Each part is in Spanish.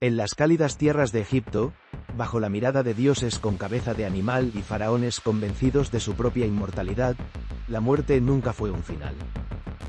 En las cálidas tierras de Egipto, bajo la mirada de dioses con cabeza de animal y faraones convencidos de su propia inmortalidad, la muerte nunca fue un final.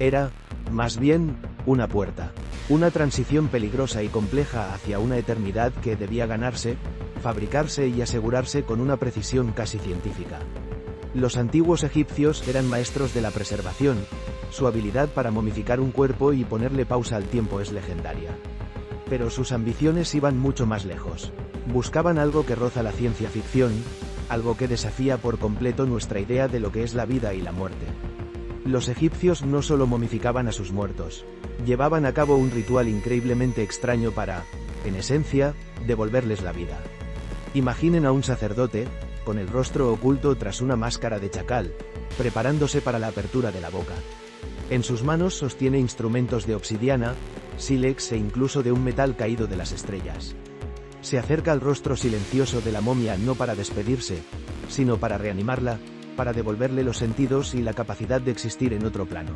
Era, más bien, una puerta, una transición peligrosa y compleja hacia una eternidad que debía ganarse, fabricarse y asegurarse con una precisión casi científica. Los antiguos egipcios eran maestros de la preservación, su habilidad para momificar un cuerpo y ponerle pausa al tiempo es legendaria. Pero sus ambiciones iban mucho más lejos. Buscaban algo que roza la ciencia ficción, algo que desafía por completo nuestra idea de lo que es la vida y la muerte. Los egipcios no solo momificaban a sus muertos, llevaban a cabo un ritual increíblemente extraño para, en esencia, devolverles la vida. Imaginen a un sacerdote, con el rostro oculto tras una máscara de chacal, preparándose para la apertura de la boca. En sus manos sostiene instrumentos de obsidiana, sílex e incluso de un metal caído de las estrellas. Se acerca al rostro silencioso de la momia no para despedirse, sino para reanimarla, para devolverle los sentidos y la capacidad de existir en otro plano.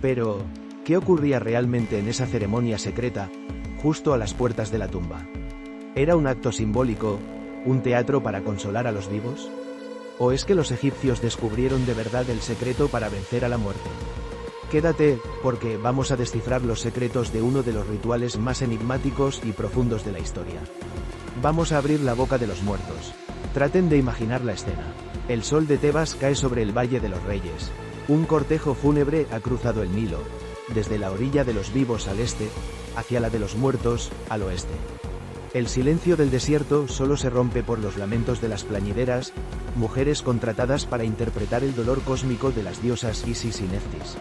Pero, ¿qué ocurría realmente en esa ceremonia secreta, justo a las puertas de la tumba? ¿Era un acto simbólico, un teatro para consolar a los vivos? ¿O es que los egipcios descubrieron de verdad el secreto para vencer a la muerte? Quédate, porque vamos a descifrar los secretos de uno de los rituales más enigmáticos y profundos de la historia. Vamos a abrir la boca de los muertos. Traten de imaginar la escena. El sol de Tebas cae sobre el Valle de los Reyes. Un cortejo fúnebre ha cruzado el Nilo, desde la orilla de los vivos al este, hacia la de los muertos, al oeste. El silencio del desierto solo se rompe por los lamentos de las plañideras, mujeres contratadas para interpretar el dolor cósmico de las diosas Isis y Neftis.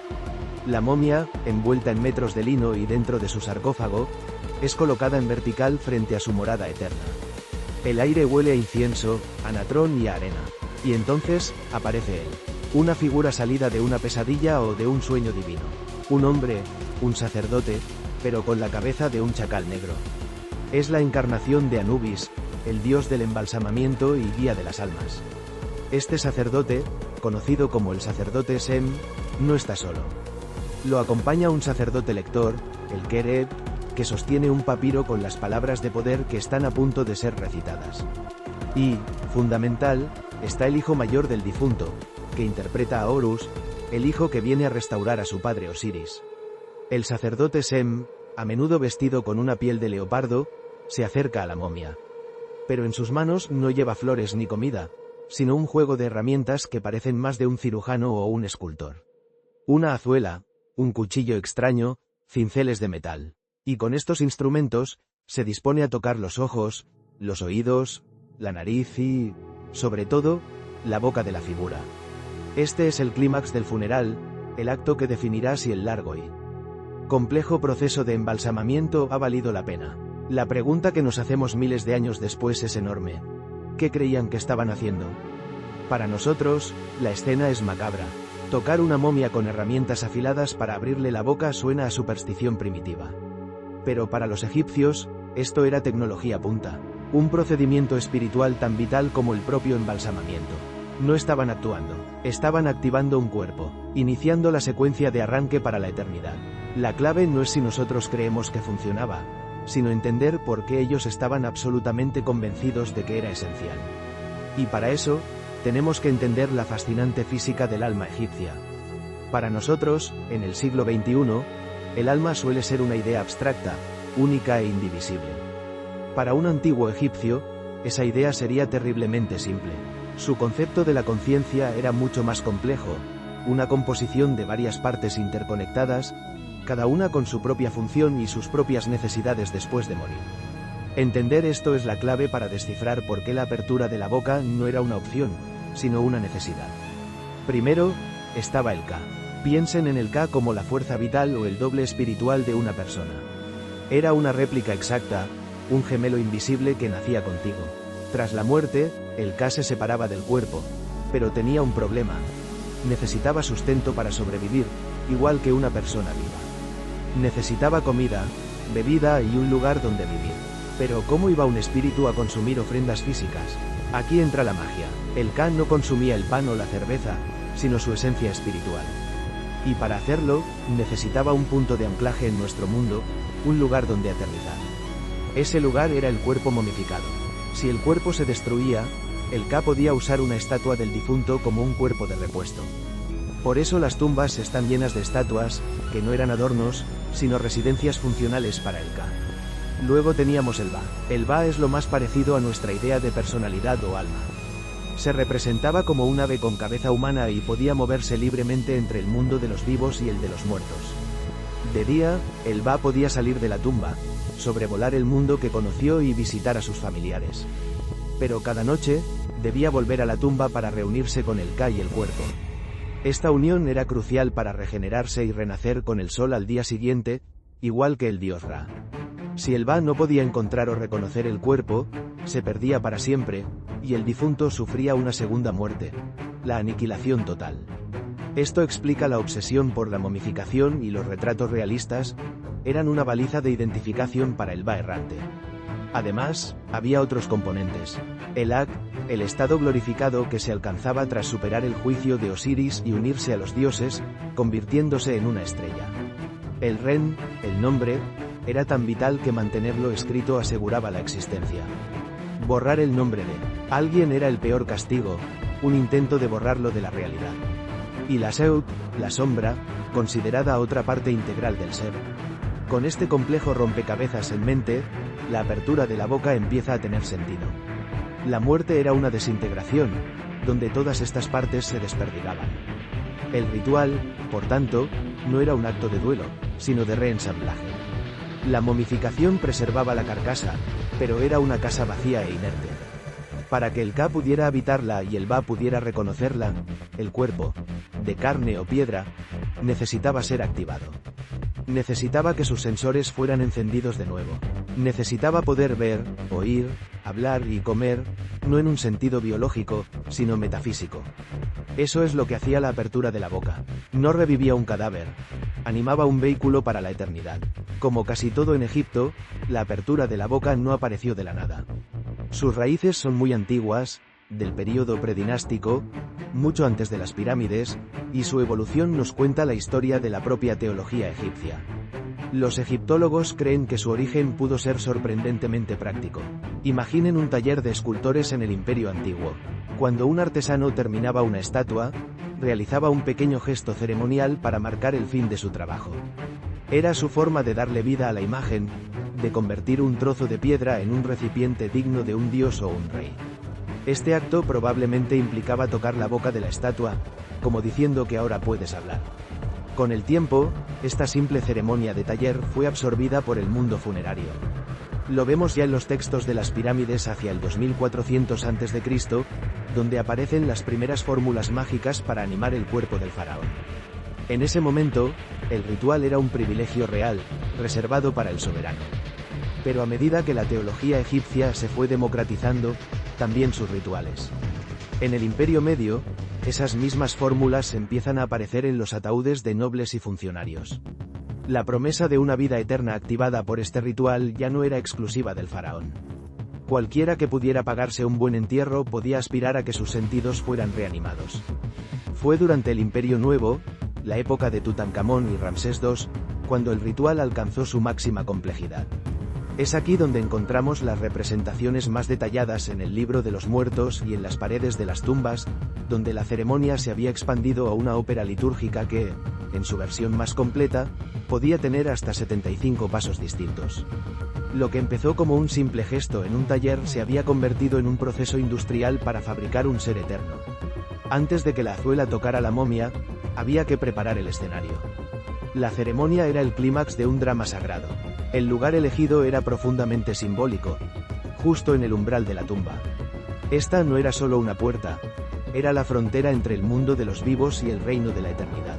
La momia, envuelta en metros de lino y dentro de su sarcófago, es colocada en vertical frente a su morada eterna. El aire huele a incienso, a natrón y a arena. Y entonces, aparece él. Una figura salida de una pesadilla o de un sueño divino. Un hombre, un sacerdote, pero con la cabeza de un chacal negro. Es la encarnación de Anubis, el dios del embalsamamiento y guía de las almas. Este sacerdote, conocido como el sacerdote Sem, no está solo. Lo acompaña un sacerdote lector, el Kereb, que sostiene un papiro con las palabras de poder que están a punto de ser recitadas. Y, fundamental, está el hijo mayor del difunto, que interpreta a Horus, el hijo que viene a restaurar a su padre Osiris. El sacerdote Sem, a menudo vestido con una piel de leopardo, se acerca a la momia. Pero en sus manos no lleva flores ni comida, sino un juego de herramientas que parecen más de un cirujano o un escultor. Una azuela, un cuchillo extraño, cinceles de metal. Y con estos instrumentos, se dispone a tocar los ojos, los oídos, la nariz y, sobre todo, la boca de la figura. Este es el clímax del funeral, el acto que definirá si el largo y complejo proceso de embalsamamiento ha valido la pena. La pregunta que nos hacemos miles de años después es enorme. ¿Qué creían que estaban haciendo? Para nosotros, la escena es macabra. Tocar una momia con herramientas afiladas para abrirle la boca suena a superstición primitiva. Pero para los egipcios, esto era tecnología punta. Un procedimiento espiritual tan vital como el propio embalsamamiento. No estaban actuando, estaban activando un cuerpo, iniciando la secuencia de arranque para la eternidad. La clave no es si nosotros creemos que funcionaba, sino entender por qué ellos estaban absolutamente convencidos de que era esencial. Y para eso, tenemos que entender la fascinante física del alma egipcia. Para nosotros, en el siglo XXI, el alma suele ser una idea abstracta, única e indivisible. Para un antiguo egipcio, esa idea sería terriblemente simple. Su concepto de la conciencia era mucho más complejo, una composición de varias partes interconectadas, cada una con su propia función y sus propias necesidades después de morir. Entender esto es la clave para descifrar por qué la apertura de la boca no era una opción, sino una necesidad. Primero, estaba el Ka. Piensen en el Ka como la fuerza vital o el doble espiritual de una persona. Era una réplica exacta, un gemelo invisible que nacía contigo. Tras la muerte, el Ka se separaba del cuerpo, pero tenía un problema. Necesitaba sustento para sobrevivir, igual que una persona viva. Necesitaba comida, bebida y un lugar donde vivir. Pero ¿cómo iba un espíritu a consumir ofrendas físicas? Aquí entra la magia. El Ka no consumía el pan o la cerveza, sino su esencia espiritual. Y para hacerlo, necesitaba un punto de anclaje en nuestro mundo, un lugar donde aterrizar. Ese lugar era el cuerpo momificado. Si el cuerpo se destruía, el Ka podía usar una estatua del difunto como un cuerpo de repuesto. Por eso las tumbas están llenas de estatuas, que no eran adornos, sino residencias funcionales para el Ka. Luego teníamos el Ba. El Ba es lo más parecido a nuestra idea de personalidad o alma. Se representaba como un ave con cabeza humana y podía moverse libremente entre el mundo de los vivos y el de los muertos. De día, el Ba podía salir de la tumba, sobrevolar el mundo que conoció y visitar a sus familiares. Pero cada noche, debía volver a la tumba para reunirse con el Ka y el cuerpo. Esta unión era crucial para regenerarse y renacer con el sol al día siguiente, igual que el dios Ra. Si el Ba no podía encontrar o reconocer el cuerpo, se perdía para siempre, y el difunto sufría una segunda muerte, la aniquilación total. Esto explica la obsesión por la momificación y los retratos realistas, eran una baliza de identificación para el Ba errante. Además, había otros componentes. El Ak, el estado glorificado que se alcanzaba tras superar el juicio de Osiris y unirse a los dioses, convirtiéndose en una estrella. El Ren, el nombre, era tan vital que mantenerlo escrito aseguraba la existencia. Borrar el nombre de alguien era el peor castigo, un intento de borrarlo de la realidad. Y la Seut, la sombra, considerada otra parte integral del ser. Con este complejo rompecabezas en mente, la apertura de la boca empieza a tener sentido. La muerte era una desintegración, donde todas estas partes se desperdigaban. El ritual, por tanto, no era un acto de duelo, sino de reensamblaje. La momificación preservaba la carcasa, pero era una casa vacía e inerte. Para que el Ka pudiera habitarla y el Ba pudiera reconocerla, el cuerpo, de carne o piedra, necesitaba ser activado. Necesitaba que sus sensores fueran encendidos de nuevo. Necesitaba poder ver, oír, hablar y comer, no en un sentido biológico, sino metafísico. Eso es lo que hacía la apertura de la boca. No revivía un cadáver. Animaba un vehículo para la eternidad. Como casi todo en Egipto, la apertura de la boca no apareció de la nada. Sus raíces son muy antiguas, del período predinástico, mucho antes de las pirámides, y su evolución nos cuenta la historia de la propia teología egipcia. Los egiptólogos creen que su origen pudo ser sorprendentemente práctico. Imaginen un taller de escultores en el Imperio Antiguo. Cuando un artesano terminaba una estatua, realizaba un pequeño gesto ceremonial para marcar el fin de su trabajo. Era su forma de darle vida a la imagen, de convertir un trozo de piedra en un recipiente digno de un dios o un rey. Este acto probablemente implicaba tocar la boca de la estatua, como diciendo que ahora puedes hablar. Con el tiempo, esta simple ceremonia de taller fue absorbida por el mundo funerario. Lo vemos ya en los textos de las pirámides hacia el 2400 a.C., donde aparecen las primeras fórmulas mágicas para animar el cuerpo del faraón. En ese momento, el ritual era un privilegio real, reservado para el soberano. Pero a medida que la teología egipcia se fue democratizando, también sus rituales. En el Imperio Medio, esas mismas fórmulas empiezan a aparecer en los ataúdes de nobles y funcionarios. La promesa de una vida eterna activada por este ritual ya no era exclusiva del faraón. Cualquiera que pudiera pagarse un buen entierro podía aspirar a que sus sentidos fueran reanimados. Fue durante el Imperio Nuevo, la época de Tutankamón y Ramsés II, cuando el ritual alcanzó su máxima complejidad. Es aquí donde encontramos las representaciones más detalladas en el libro de los muertos y en las paredes de las tumbas, donde la ceremonia se había expandido a una ópera litúrgica que, en su versión más completa, podía tener hasta 75 pasos distintos. Lo que empezó como un simple gesto en un taller se había convertido en un proceso industrial para fabricar un ser eterno. Antes de que la azuela tocara la momia, había que preparar el escenario. La ceremonia era el clímax de un drama sagrado. El lugar elegido era profundamente simbólico, justo en el umbral de la tumba. Esta no era solo una puerta, era la frontera entre el mundo de los vivos y el reino de la eternidad.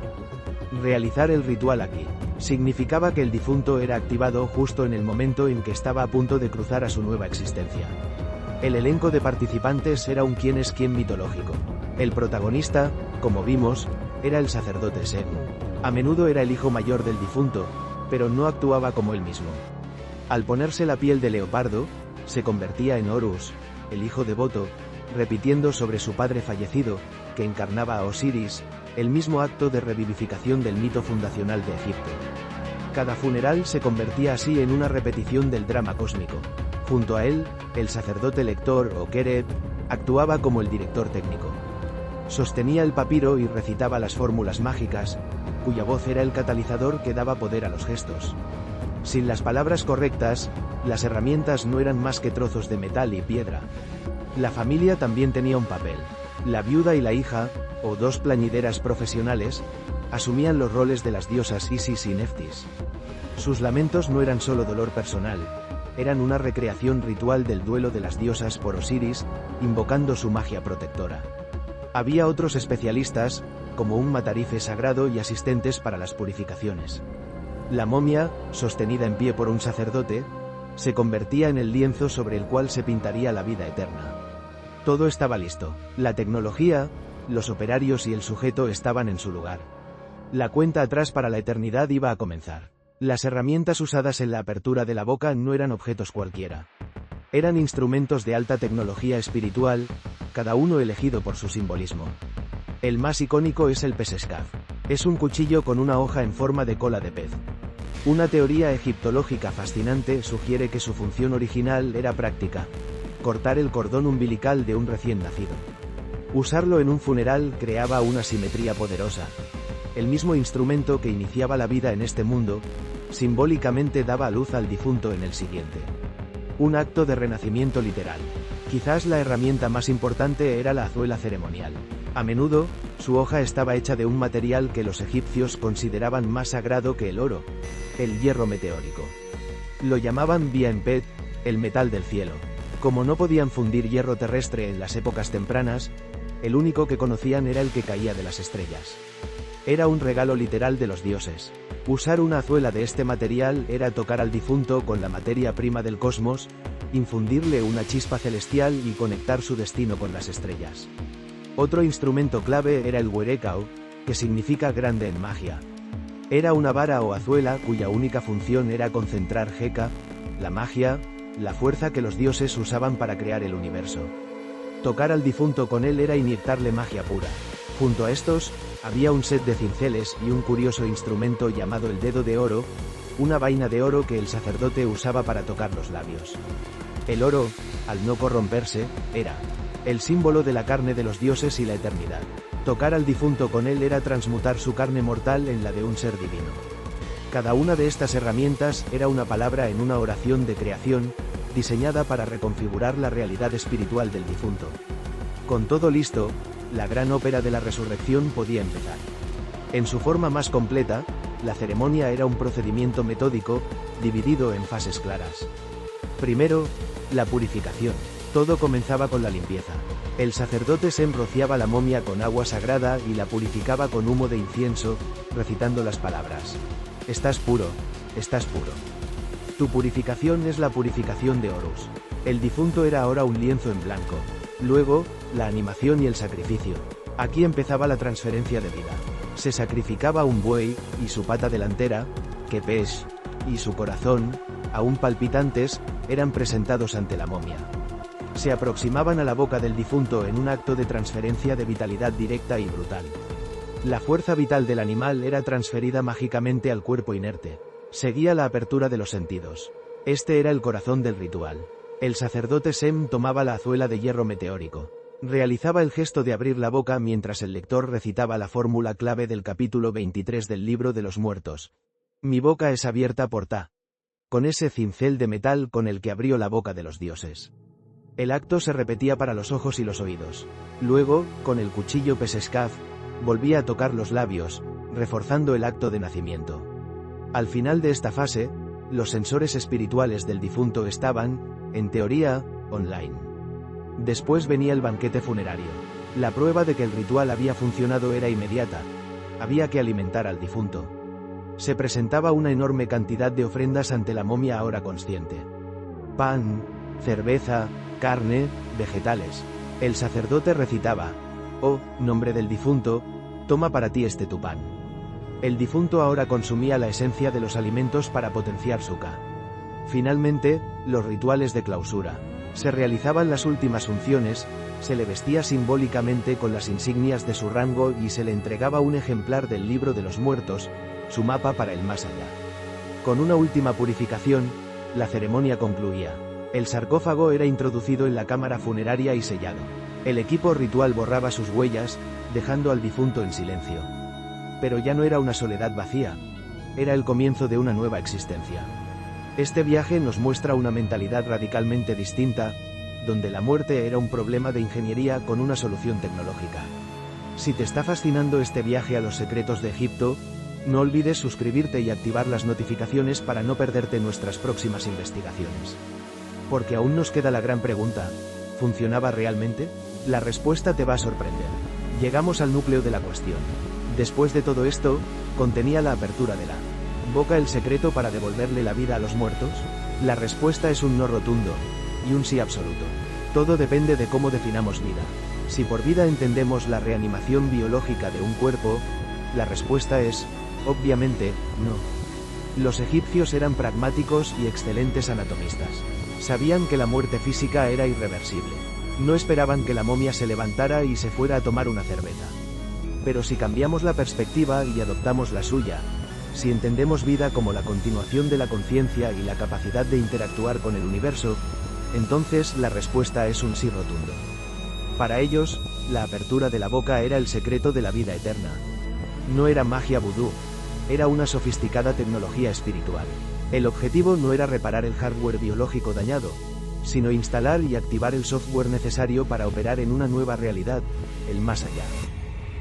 Realizar el ritual aquí significaba que el difunto era activado justo en el momento en que estaba a punto de cruzar a su nueva existencia. El elenco de participantes era un quién es quién mitológico. El protagonista, como vimos, era el sacerdote Senu. A menudo era el hijo mayor del difunto, pero no actuaba como él mismo. Al ponerse la piel de leopardo, se convertía en Horus, el hijo devoto, repitiendo sobre su padre fallecido, que encarnaba a Osiris, el mismo acto de revivificación del mito fundacional de Egipto. Cada funeral se convertía así en una repetición del drama cósmico. Junto a él, el sacerdote lector o Kereb actuaba como el director técnico. Sostenía el papiro y recitaba las fórmulas mágicas, cuya voz era el catalizador que daba poder a los gestos. Sin las palabras correctas, las herramientas no eran más que trozos de metal y piedra. La familia también tenía un papel. La viuda y la hija, o dos plañideras profesionales, asumían los roles de las diosas Isis y Neftis. Sus lamentos no eran solo dolor personal, eran una recreación ritual del duelo de las diosas por Osiris, invocando su magia protectora. Había otros especialistas, como un matarife sagrado y asistentes para las purificaciones. La momia, sostenida en pie por un sacerdote, se convertía en el lienzo sobre el cual se pintaría la vida eterna. Todo estaba listo. La tecnología, los operarios y el sujeto estaban en su lugar. La cuenta atrás para la eternidad iba a comenzar. Las herramientas usadas en la apertura de la boca no eran objetos cualquiera. Eran instrumentos de alta tecnología espiritual, cada uno elegido por su simbolismo. El más icónico es el Pesheskaf. Es un cuchillo con una hoja en forma de cola de pez. Una teoría egiptológica fascinante sugiere que su función original era práctica: cortar el cordón umbilical de un recién nacido. Usarlo en un funeral creaba una simetría poderosa. El mismo instrumento que iniciaba la vida en este mundo, simbólicamente daba a luz al difunto en el siguiente. Un acto de renacimiento literal. Quizás la herramienta más importante era la azuela ceremonial. A menudo, su hoja estaba hecha de un material que los egipcios consideraban más sagrado que el oro: el hierro meteórico. Lo llamaban Bienpet, el metal del cielo. Como no podían fundir hierro terrestre en las épocas tempranas, el único que conocían era el que caía de las estrellas. Era un regalo literal de los dioses. Usar una azuela de este material era tocar al difunto con la materia prima del cosmos, infundirle una chispa celestial y conectar su destino con las estrellas. Otro instrumento clave era el Werekau, que significa grande en magia. Era una vara o azuela cuya única función era concentrar Heka, la magia, la fuerza que los dioses usaban para crear el universo. Tocar al difunto con él era inyectarle magia pura. Junto a estos, había un set de cinceles y un curioso instrumento llamado el dedo de oro, una vaina de oro que el sacerdote usaba para tocar los labios. El oro, al no corromperse, era el símbolo de la carne de los dioses y la eternidad. Tocar al difunto con él era transmutar su carne mortal en la de un ser divino. Cada una de estas herramientas era una palabra en una oración de creación, diseñada para reconfigurar la realidad espiritual del difunto. Con todo listo, la gran ópera de la resurrección podía empezar. En su forma más completa, la ceremonia era un procedimiento metódico, dividido en fases claras. Primero, la purificación. Todo comenzaba con la limpieza. El sacerdote Sem rociaba la momia con agua sagrada y la purificaba con humo de incienso, recitando las palabras: «Estás puro, estás puro. Tu purificación es la purificación de Horus». El difunto era ahora un lienzo en blanco. Luego, la animación y el sacrificio. Aquí empezaba la transferencia de vida. Se sacrificaba un buey, y su pata delantera, Kepesh, y su corazón, aún palpitantes, eran presentados ante la momia. Se aproximaban a la boca del difunto en un acto de transferencia de vitalidad directa y brutal. La fuerza vital del animal era transferida mágicamente al cuerpo inerte. Seguía la apertura de los sentidos. Este era el corazón del ritual. El sacerdote Sem tomaba la azuela de hierro meteórico. Realizaba el gesto de abrir la boca mientras el lector recitaba la fórmula clave del capítulo 23 del libro de los muertos. «Mi boca es abierta por Ta», con ese cincel de metal con el que abrió la boca de los dioses. El acto se repetía para los ojos y los oídos. Luego, con el cuchillo Pesheskaf, volvía a tocar los labios, reforzando el acto de nacimiento. Al final de esta fase, los sensores espirituales del difunto estaban, en teoría, online. Después venía el banquete funerario. La prueba de que el ritual había funcionado era inmediata. Había que alimentar al difunto. Se presentaba una enorme cantidad de ofrendas ante la momia ahora consciente. Pan, cerveza, carne, vegetales. El sacerdote recitaba: «Oh, nombre del difunto, toma para ti este tu pan». El difunto ahora consumía la esencia de los alimentos para potenciar su Ka. Finalmente, los rituales de clausura. Se realizaban las últimas unciones, se le vestía simbólicamente con las insignias de su rango y se le entregaba un ejemplar del libro de los muertos, su mapa para el más allá. Con una última purificación, la ceremonia concluía. El sarcófago era introducido en la cámara funeraria y sellado. El equipo ritual borraba sus huellas, dejando al difunto en silencio. Pero ya no era una soledad vacía. Era el comienzo de una nueva existencia. Este viaje nos muestra una mentalidad radicalmente distinta, donde la muerte era un problema de ingeniería con una solución tecnológica. Si te está fascinando este viaje a los secretos de Egipto, no olvides suscribirte y activar las notificaciones para no perderte nuestras próximas investigaciones. Porque aún nos queda la gran pregunta, ¿funcionaba realmente? La respuesta te va a sorprender. Llegamos al núcleo de la cuestión. Después de todo esto, ¿contenía la apertura de la boca el secreto para devolverle la vida a los muertos? La respuesta es un no rotundo, y un sí absoluto. Todo depende de cómo definamos vida. Si por vida entendemos la reanimación biológica de un cuerpo, la respuesta es, obviamente, no. Los egipcios eran pragmáticos y excelentes anatomistas. Sabían que la muerte física era irreversible. No esperaban que la momia se levantara y se fuera a tomar una cerveza. Pero si cambiamos la perspectiva y adoptamos la suya, si entendemos vida como la continuación de la conciencia y la capacidad de interactuar con el universo, entonces la respuesta es un sí rotundo. Para ellos, la apertura de la boca era el secreto de la vida eterna. No era magia vudú, era una sofisticada tecnología espiritual. El objetivo no era reparar el hardware biológico dañado, sino instalar y activar el software necesario para operar en una nueva realidad, el más allá.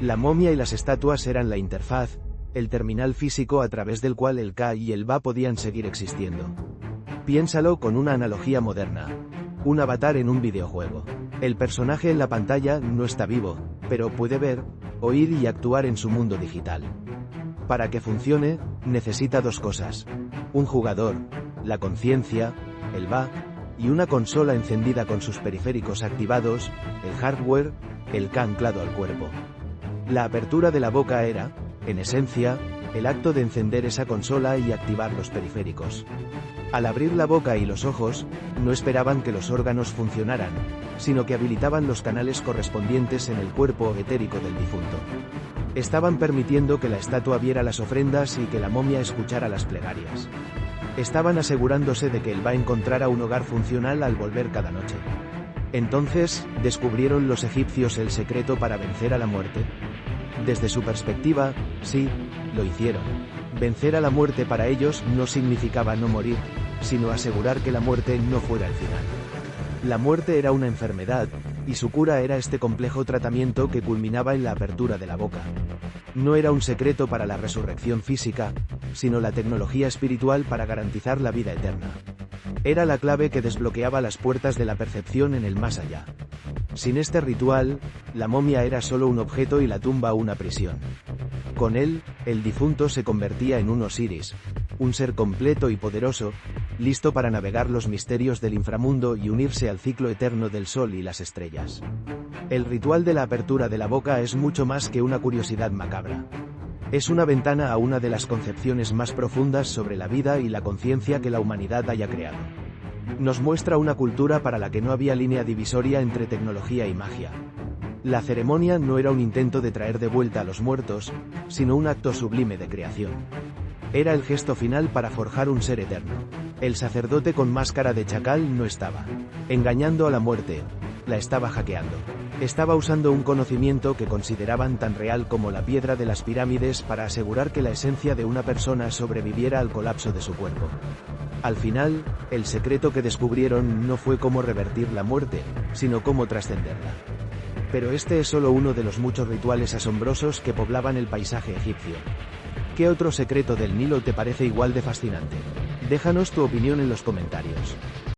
La momia y las estatuas eran la interfaz, el terminal físico a través del cual el Ka y el Ba podían seguir existiendo. Piénsalo con una analogía moderna. Un avatar en un videojuego. El personaje en la pantalla no está vivo, pero puede ver, oír y actuar en su mundo digital. Para que funcione, necesita dos cosas. Un jugador, la conciencia, el Ba, y una consola encendida con sus periféricos activados, el hardware, el Ka anclado al cuerpo. La apertura de la boca era, en esencia, el acto de encender esa consola y activar los periféricos. Al abrir la boca y los ojos, no esperaban que los órganos funcionaran, sino que habilitaban los canales correspondientes en el cuerpo etérico del difunto. Estaban permitiendo que la estatua viera las ofrendas y que la momia escuchara las plegarias. Estaban asegurándose de que el Ba encontrara un hogar funcional al volver cada noche. Entonces, ¿descubrieron los egipcios el secreto para vencer a la muerte? Desde su perspectiva, sí, lo hicieron. Vencer a la muerte para ellos no significaba no morir, sino asegurar que la muerte no fuera el final. La muerte era una enfermedad, y su cura era este complejo tratamiento que culminaba en la apertura de la boca. No era un secreto para la resurrección física, sino la tecnología espiritual para garantizar la vida eterna. Era la clave que desbloqueaba las puertas de la percepción en el más allá. Sin este ritual, la momia era solo un objeto y la tumba una prisión. Con él, el difunto se convertía en un Osiris, un ser completo y poderoso, listo para navegar los misterios del inframundo y unirse al ciclo eterno del sol y las estrellas. El ritual de la apertura de la boca es mucho más que una curiosidad macabra. Es una ventana a una de las concepciones más profundas sobre la vida y la conciencia que la humanidad haya creado. Nos muestra una cultura para la que no había línea divisoria entre tecnología y magia. La ceremonia no era un intento de traer de vuelta a los muertos, sino un acto sublime de creación. Era el gesto final para forjar un ser eterno. El sacerdote con máscara de chacal no estaba engañando a la muerte, la estaba hackeando. Estaba usando un conocimiento que consideraban tan real como la piedra de las pirámides para asegurar que la esencia de una persona sobreviviera al colapso de su cuerpo. Al final, el secreto que descubrieron no fue cómo revertir la muerte, sino cómo trascenderla. Pero este es solo uno de los muchos rituales asombrosos que poblaban el paisaje egipcio. ¿Qué otro secreto del Nilo te parece igual de fascinante? Déjanos tu opinión en los comentarios.